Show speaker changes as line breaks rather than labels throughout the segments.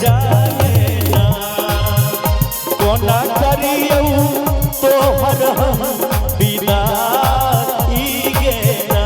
जाए ना कोना करियो तोहर हम विदाई गे ना।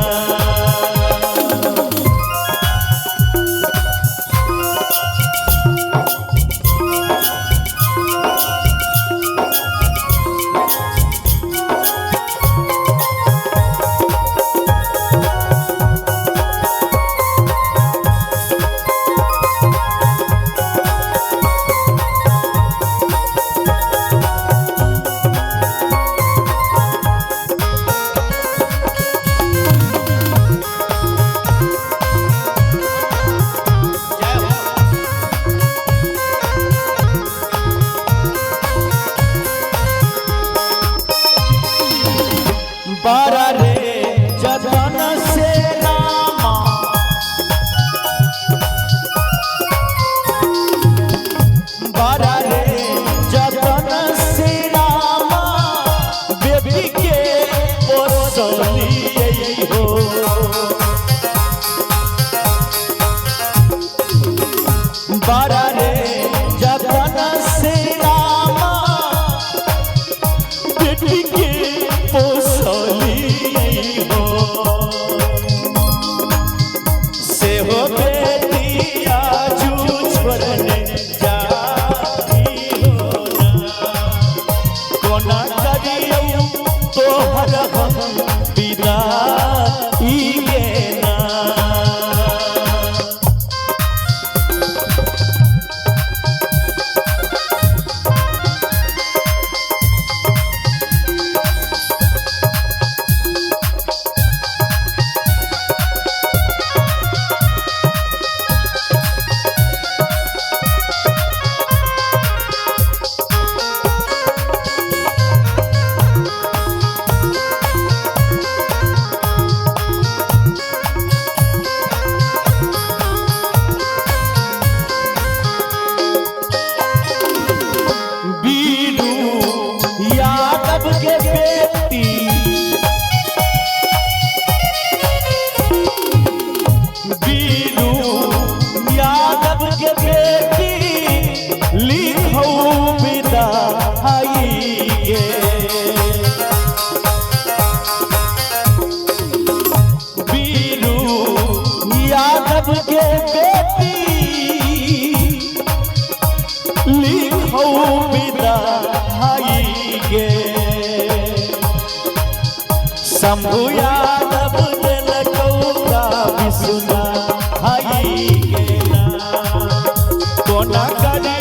बारा रे जतन से रामा बारा रे जतन से रामा बेबी के पोसलिए हो। बारा रे जतन से रामा बेबी के से हो बेटिया जू छोड़ने जाई हो ना कोना करियो तोहर हम विदाई गे ना। के बेटी लिखो विदाई गे शंभु यादव दिलको का भी सुना हाई गे ना कोना करे